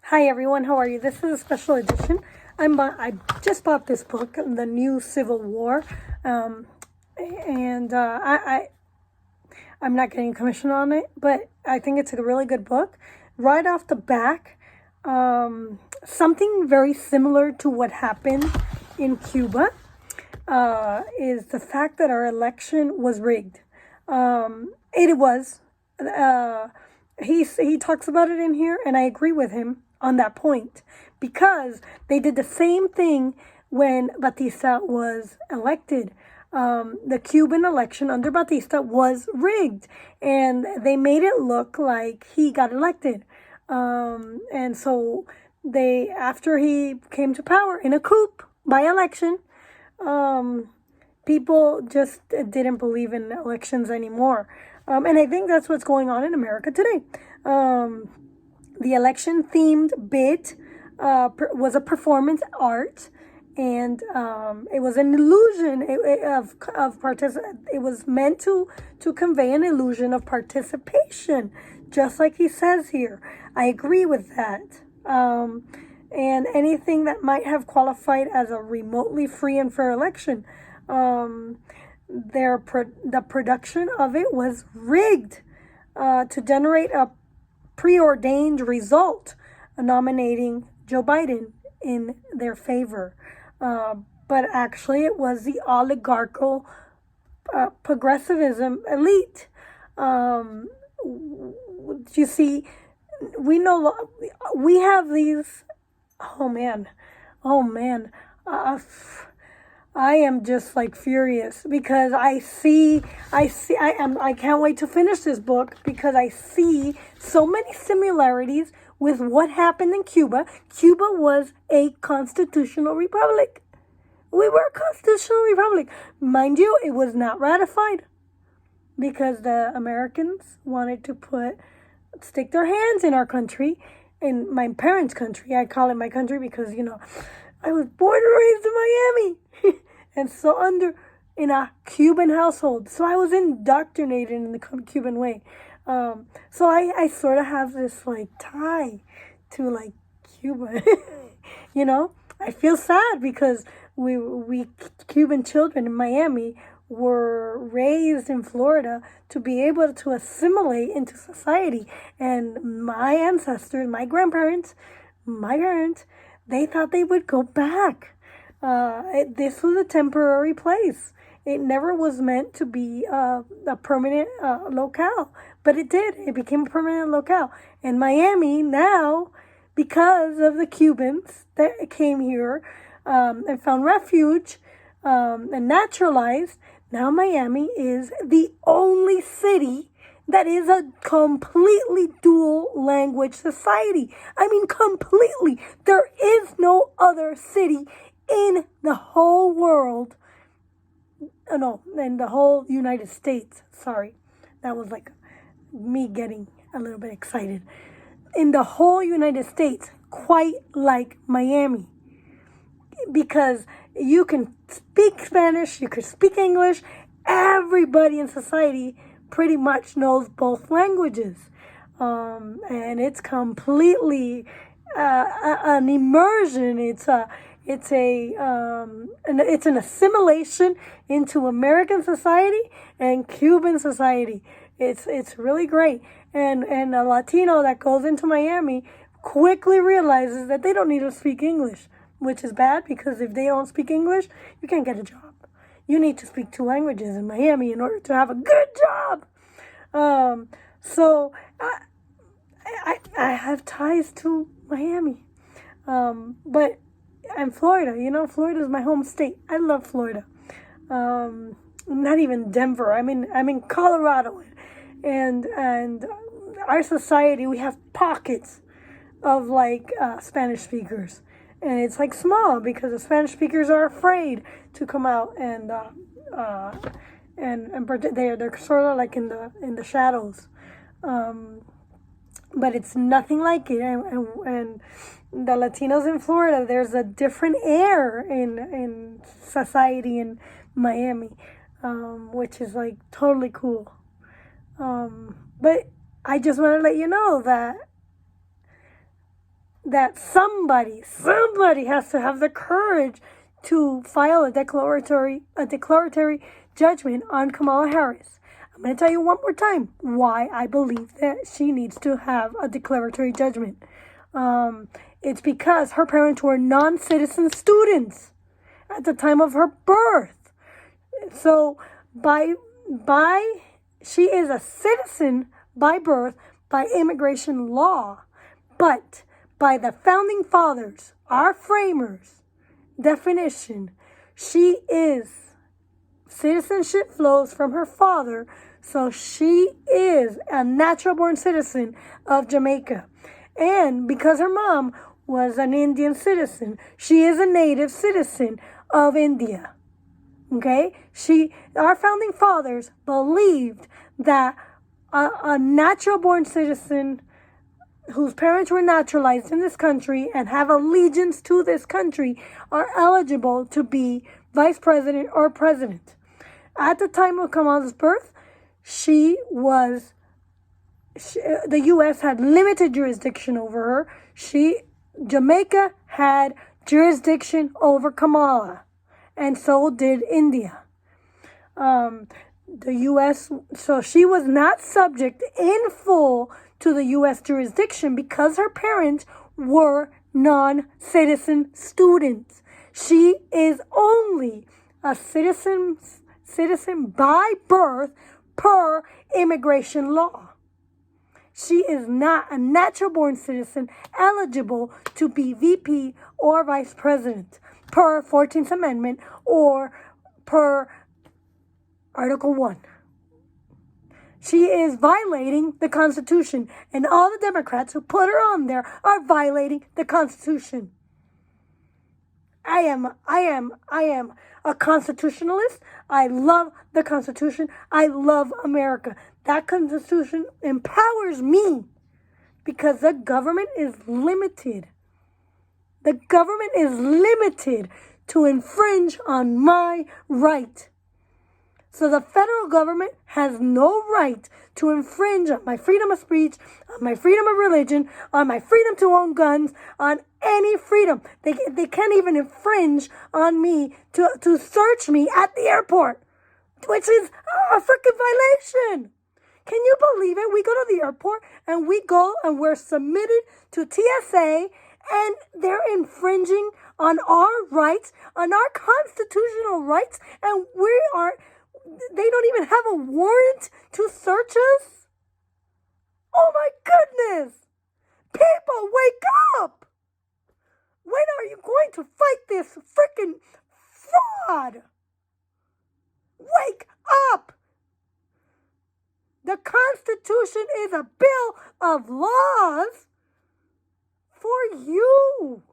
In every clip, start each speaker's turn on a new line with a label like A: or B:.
A: Hi everyone, how are you? This is a special edition. I just bought this book, The New Civil War, and I'm not getting commission on it, but I think it's a really good book. Right off the back, something very similar to what happened in Cuba is the fact that our election was rigged. It was. He talks about it in here, and I agree with him on that point because they did the same thing when Batista was elected. The Cuban election under Batista was rigged, and they made it look like he got elected. And so after he came to power in a coup by election, people just didn't believe in elections anymore. And I think that's what's going on in America today. The election themed bit was a performance art, and it was an illusion of participation. It was meant to convey an illusion of participation, just like he says here. I agree with that. And anything that might have qualified as a remotely free and fair election, the production of it was rigged to generate a preordained result, nominating Joe Biden in their favor. But actually, it was the oligarchical progressivism elite. You see, we have these. Oh man. I am just like furious because I can't wait to finish this book because I see so many similarities with what happened in Cuba. Cuba was a constitutional republic. We were a constitutional republic. Mind you, it was not ratified because the Americans wanted to stick their hands in our country, in my parents' country. I call it my country because, I was born and raised in Miami. And so in a Cuban household. So I was indoctrinated in the Cuban way. So I sort of have this like tie to like Cuba. I feel sad because we Cuban children in Miami were raised in Florida to be able to assimilate into society. And my ancestors, my grandparents, my parents, they thought they would go back. This was a temporary place. It never was meant to be a permanent locale, but it did. It became a permanent locale. And Miami now, because of the Cubans that came here and found refuge and naturalized, now Miami is the only city that is a completely dual language society. I mean, completely. There is no other city in the whole world. No, in the whole United States. Sorry. That was like me getting a little bit excited. In the whole United States, quite like Miami. Because you can speak Spanish, you can speak English. Everybody in society pretty much knows both languages. And it's completely an immersion. It's an assimilation into American society and Cuban society. It's really great. And a Latino that goes into Miami quickly realizes that they don't need to speak English, which is bad because if they don't speak English, you can't get a job. You need to speak two languages in Miami in order to have a good job. So I have ties to Miami. But and Florida, Florida is my home state. I love Florida. Not even Denver. I'm in Colorado, and our society, we have pockets of like Spanish speakers, and it's like small because the Spanish speakers are afraid to come out and they're sort of like in the shadows. But it's nothing like it, and the Latinos in Florida, there's a different air in society in Miami, which is like totally cool. But I just want to let you know that that somebody has to have the courage to file a declaratory judgment on Kamala Harris. I'm going to tell you one more time why I believe that she needs to have a declaratory judgment. It's because her parents were non-citizen students at the time of her birth. So she is a citizen by birth, by immigration law, but by the founding fathers, our framers' definition, she is, citizenship flows from her father, so she is a natural born citizen of Jamaica. And because her mom was an Indian citizen, she is a native citizen of India. Okay? Our founding fathers believed that a natural born citizen whose parents were naturalized in this country and have allegiance to this country are eligible to be vice president or president. At the time of Kamala's birth, the U.S. had limited jurisdiction over her. Jamaica had jurisdiction over Kamala, and so did India. The U.S., so she was not subject in full to the U.S. jurisdiction because her parents were non-citizen students. She is only a citizen by birth per immigration law. She is not a natural-born citizen eligible to be VP or vice president per 14th Amendment or per Article 1. She is violating the Constitution, and all the Democrats who put her on there are violating the Constitution. I am a constitutionalist. I love the Constitution. I love America. That Constitution empowers me because the government is limited. The government is limited to infringe on my right. So the federal government has no right to infringe on my freedom of speech, on my freedom of religion, on my freedom to own guns, on any freedom. They can't even infringe on me to search me at the airport, which is a freaking violation. Can you believe it? We go to the airport and we're submitted to TSA and they're infringing on our rights, on our constitutional rights, and they don't even have a warrant to search us? Oh my goodness! People, wake up! When are you going to fight this freaking fraud? Wake up! The Constitution is a bill of laws for you,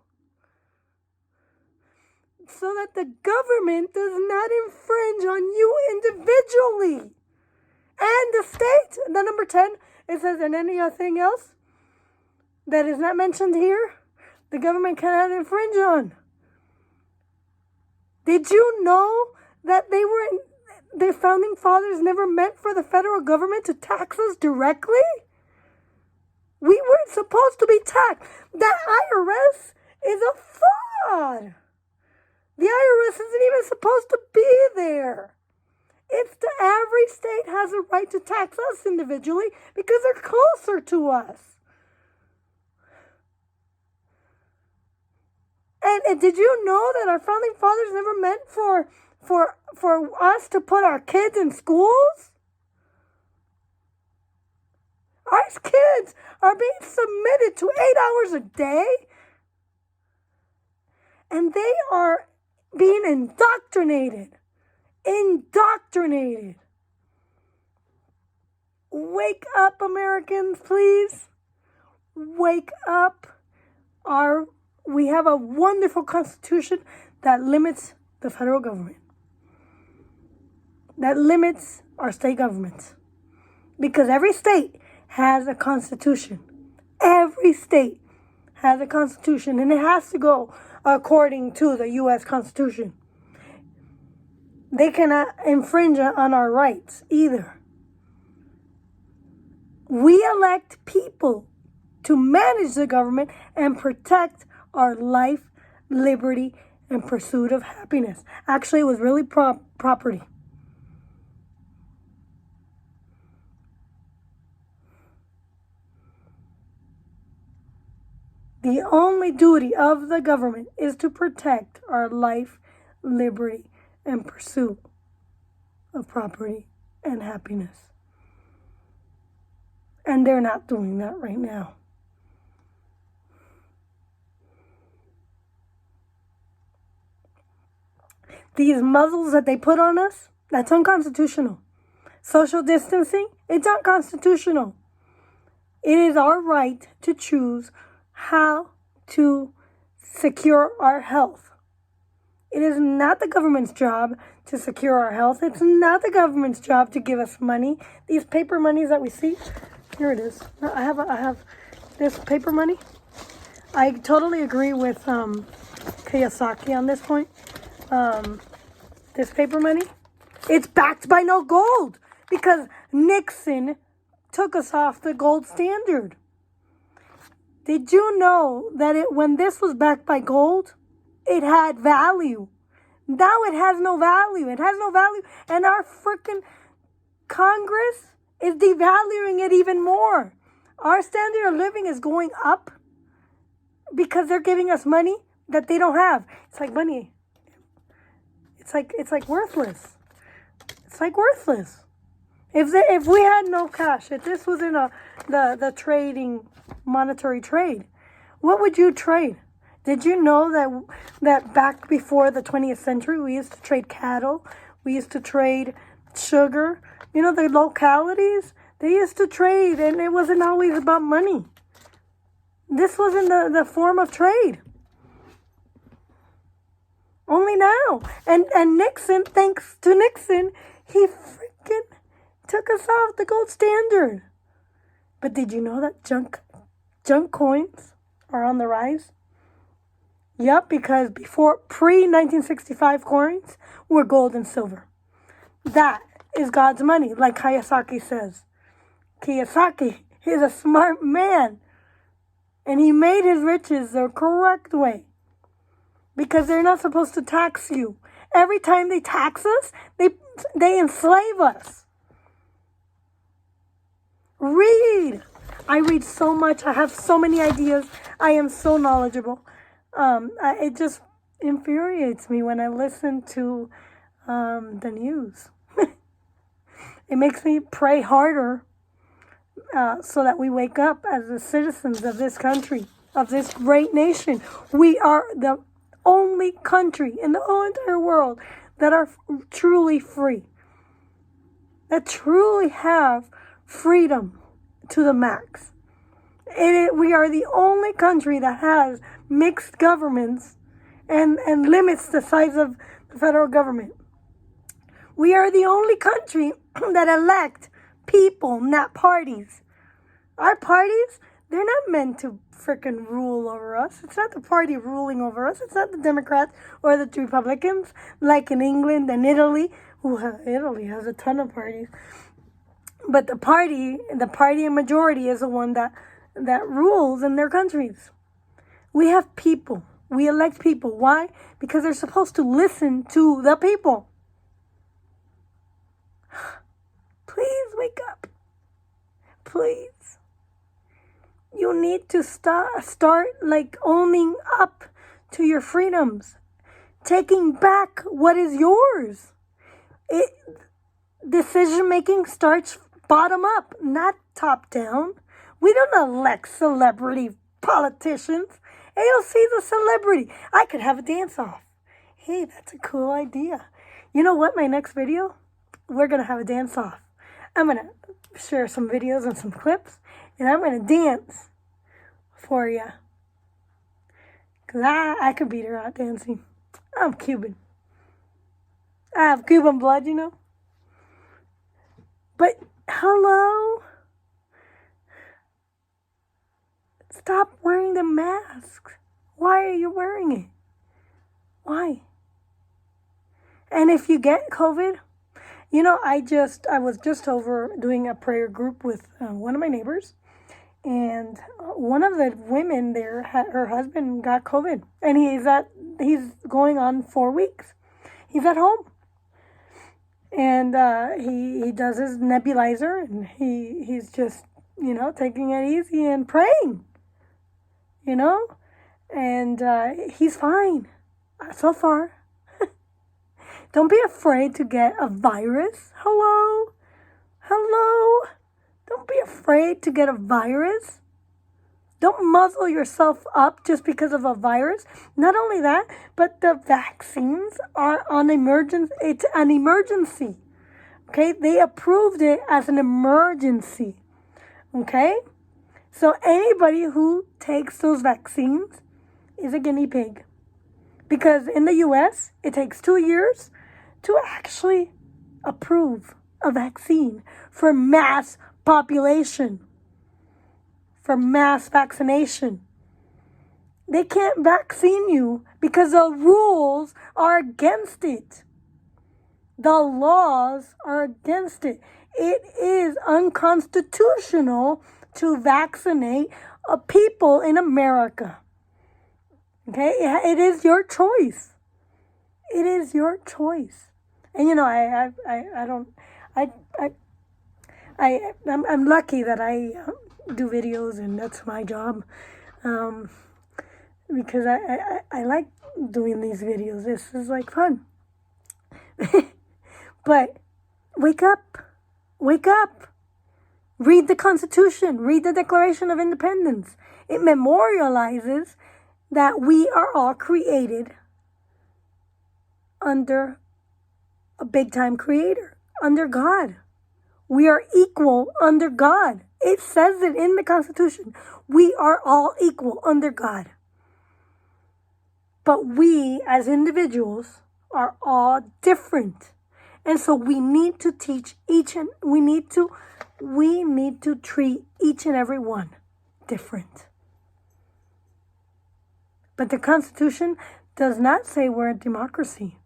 A: so that the government does not infringe on you individually. And the state, the number 10, it says, and anything else that is not mentioned here, the government cannot infringe on. Did you know that the founding fathers never meant for the federal government to tax us directly? We weren't supposed to be taxed. The IRS is a fraud. The IRS isn't even supposed to be there. Every state has a right to tax us individually because they're closer to us. And did you know that our founding fathers never meant for us to put our kids in schools? Our kids are being submitted to 8 hours a day, and they are being indoctrinated. Wake up, Americans, please. Wake up. We have a wonderful Constitution that limits the federal government, that limits our state governments, because every state has a Constitution. Every state has a Constitution, and it has to go according to the U.S. Constitution. They cannot infringe on our rights either. We elect people to manage the government and protect our life, liberty, and pursuit of happiness. Actually, it was really property. The only duty of the government is to protect our life, liberty, and pursuit of property and happiness. And they're not doing that right now. These muzzles that they put on us, that's unconstitutional. Social distancing, it's unconstitutional. It is our right to choose how to secure our health. It is not the government's job to secure our health. It's not the government's job to give us money. These paper monies that we see, here it is. I have this paper money. I totally agree with Kiyosaki on this point. This paper money, it's backed by no gold because Nixon took us off the gold standard. Did you know that when this was backed by gold, it had value? Now it has no value. It has no value. And our freaking Congress is devaluing it even more. Our standard of living is going up because they're giving us money that they don't have. It's like money. It's like worthless. It's like worthless. If we had no cash, if this was in the trading monetary trade, what would you trade? Did you know that back before the 20th century, we used to trade cattle, we used to trade sugar, you know, the localities, they used to trade, and it wasn't always about money. This wasn't the form of trade. Only now. And Nixon, thanks to Nixon, he freaking took us off the gold standard. But did you know that junk coins are on the rise? Yep, because pre-1965 coins were gold and silver. That is God's money, like Kiyosaki says. Kiyosaki is a smart man. And he made his riches the correct way. Because they're not supposed to tax you. Every time they tax us, they enslave us. Read. I read so much. I have so many ideas. I am so knowledgeable. It just infuriates me when I listen to the news. It makes me pray harder so that we wake up as the citizens of this country, of this great nation. We are the only country in the whole entire world that are truly free, that truly have freedom to the max. We are the only country that has mixed governments and limits the size of the federal government. We are the only country that elect people, not parties. Our parties, they're not meant to freaking rule over us. It's not the party ruling over us. It's not the Democrats or the Republicans like in England and Italy. Italy has a ton of parties. But the party in majority is the one that rules in their countries. We have people. We elect people. Why? Because they're supposed to listen to the people. Please wake up. Please. You need to start like owning up to your freedoms. Taking back what is yours. Decision making starts bottom up, not top down. We don't elect celebrity politicians. AOC's a celebrity. I could have a dance off. Hey, that's a cool idea. You know what? My next video, we're going to have a dance off. I'm going to share some videos and some clips, and I'm going to dance for you. Because I could beat her out dancing. I'm Cuban. I have Cuban blood, you know. But, hello? Stop wearing the mask. Why are you wearing it? Why? And if you get COVID, you know, I was just over doing a prayer group with one of my neighbors. And one of the women there, her husband got COVID, and he's going on 4 weeks. He's at home, and he does his nebulizer, and he's just taking it easy and praying, and he's fine so far. Don't be afraid to get a virus. Hello. Don't be afraid to get a virus. Don't muzzle yourself up just because of a virus. Not only that, but the vaccines are on emergency. It's an emergency. Okay? They approved it as an emergency. Okay? So anybody who takes those vaccines is a guinea pig. Because in the US, it takes 2 years to actually approve a vaccine for mass population, for mass vaccination. They can't vaccine you because the rules are against it. The laws are against it. It is unconstitutional to vaccinate people in America. Okay? It is your choice. It is your choice. And I'm lucky that I do videos, and that's my job, because I like doing these videos. This is like fun. But wake up, read the Constitution, read the Declaration of Independence. It memorializes that we are all created under a big time creator, under God. We are equal under God. It says it in the Constitution. We are all equal under God. But we, as individuals, are all different. And so we need to teach we need to treat each and every one different. But the Constitution does not say we're a democracy.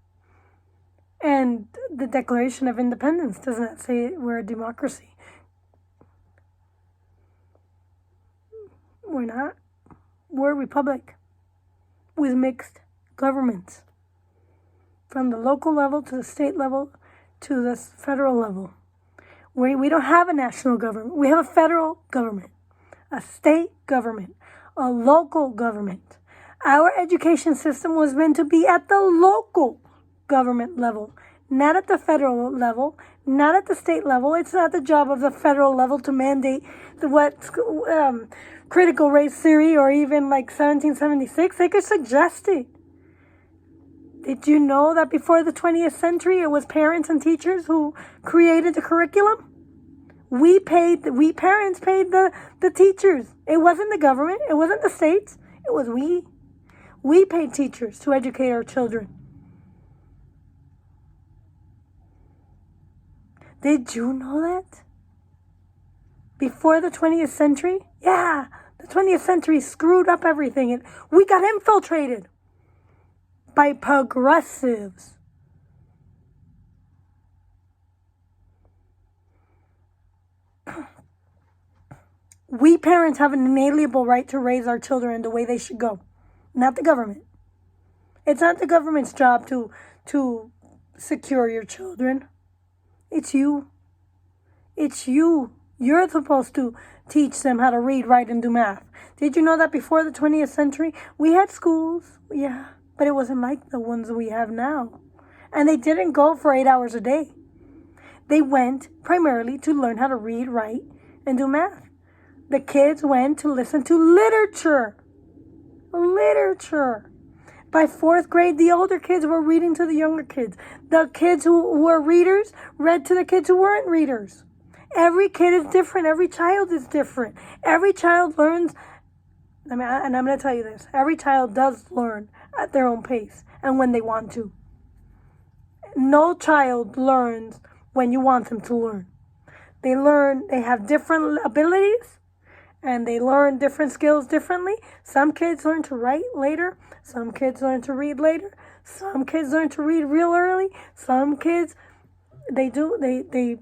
A: And the Declaration of Independence does not say we're a democracy. We're not. We're a republic with mixed governments. From the local level to the state level to the federal level. We don't have a national government. We have a federal government, a state government, a local government. Our education system was meant to be at the local government level, not at the federal level, not at the state level. It's not the job of the federal level to mandate critical race theory or even like 1776. They could suggest it. Did you know that before the 20th century, it was parents and teachers who created the curriculum? We parents paid the teachers. It wasn't the government. It wasn't the states. It was we. We paid teachers to educate our children. Did you know that? Before the 20th century? Yeah, the 20th century screwed up everything. We got infiltrated by progressives. We parents have an inalienable right to raise our children the way they should go, not the government. It's not the government's job to secure your children. It's you. It's you. You're supposed to teach them how to read, write, and do math. Did you know that before the 20th century, we had schools? Yeah, but it wasn't like the ones we have now. And they didn't go for 8 hours a day. They went primarily to learn how to read, write, and do math. The kids went to listen to literature. Literature. By 4th grade, the older kids were reading to the younger kids. The kids who were readers read to the kids who weren't readers. Every kid is different. Every child is different. Every child learns, and I'm going to tell you this, every child does learn at their own pace and when they want to. No child learns when you want them to learn. They have different abilities, and they learn different skills differently. Some kids learn to write later. Some kids learn to read later. Some kids learn to read real early. Some kids, they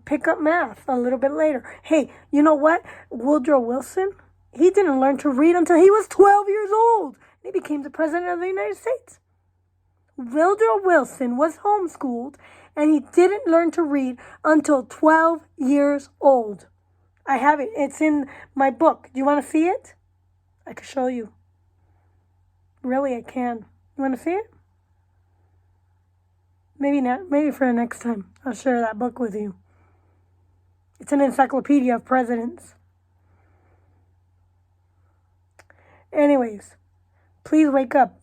A: pick up math a little bit later. Hey, you know what? Woodrow Wilson, He didn't learn to read until he was 12 years old. He became the president of the United States. Woodrow Wilson was homeschooled, and he didn't learn to read until 12 years old. I have it. It's in my book. Do you want to see it? I can show you. Really, I can. You want to see it? Maybe not. Maybe for the next time. I'll share that book with you. It's an encyclopedia of presidents. Anyways, please wake up.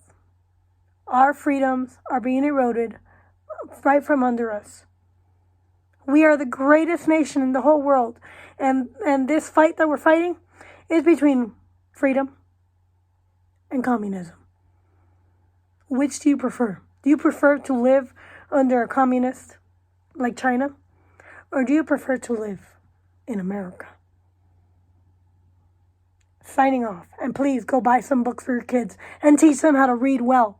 A: Our freedoms are being eroded right from under us. We are the greatest nation in the whole world. And this fight that we're fighting is between freedom and communism. Which do you prefer? Do you prefer to live under a communist like China? Or do you prefer to live in America? Signing off. And please go buy some books for your kids and teach them how to read well.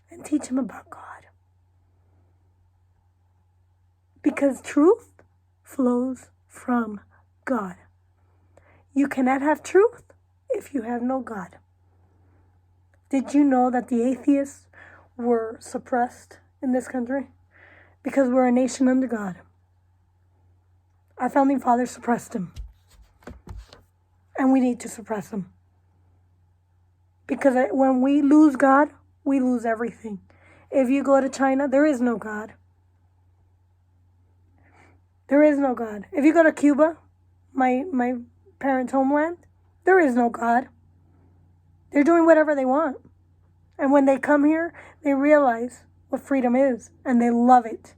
A: And teach them about God. Because truth flows from God. You cannot have truth if you have no God. Did you know that the atheists were suppressed in this country? Because we're a nation under God. Our founding fathers suppressed them. And we need to suppress them. Because when we lose God, we lose everything. If you go to China, there is no God. There is no God. If you go to Cuba, my parents' homeland, there is no God. They're doing whatever they want. And when they come here, they realize what freedom is, and they love it.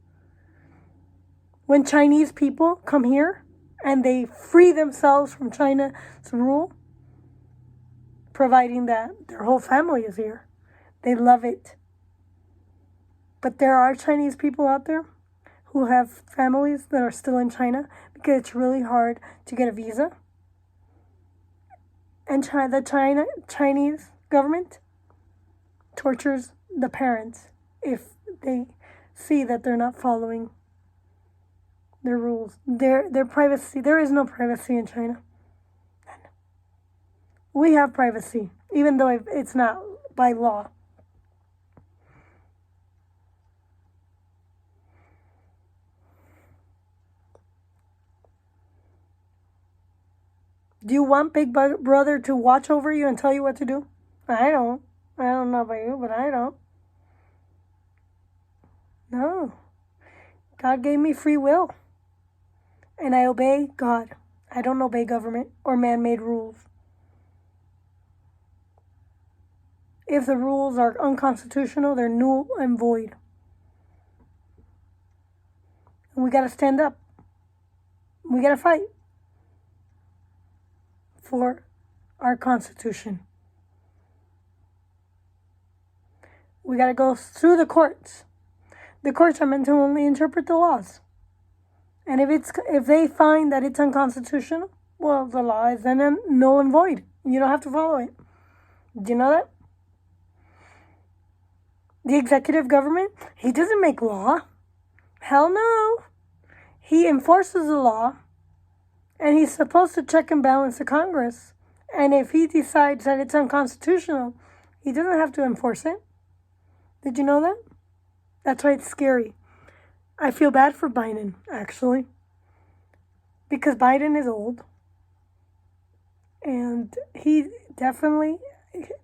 A: When Chinese people come here and they free themselves from China's rule, providing that their whole family is here, they love it. But there are Chinese people out there who have families that are still in China because it's really hard to get a visa. And the Chinese government tortures the parents if they see that they're not following their rules. Their privacy. There is no privacy in China. None. We have privacy, even though it's not by law. Do you want Big Brother to watch over you and tell you what to do? I don't. I don't know about you, but I don't. No. God gave me free will. And I obey God. I don't obey government or man-made rules. If the rules are unconstitutional, they're null and void. And we got to stand up. We got to fight for our Constitution. We got to go through the courts. The courts are meant to only interpret the laws. And if they find that it's unconstitutional, well, the law is then null and void. You don't have to follow it. Do you know that? The executive government, he doesn't make law. Hell no. He enforces the law. And he's supposed to check and balance the Congress. And if he decides that it's unconstitutional, he doesn't have to enforce it. Did you know that? That's why it's scary. I feel bad for Biden, actually. Because Biden is old. And he definitely,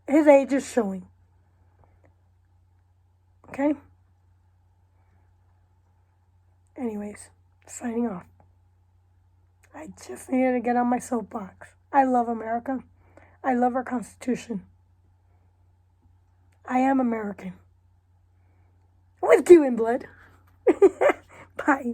A: his age is showing. Okay? Anyways, signing off. I just needed to get on my soapbox. I love America. I love our Constitution. I am American. With Cuban blood. Bye.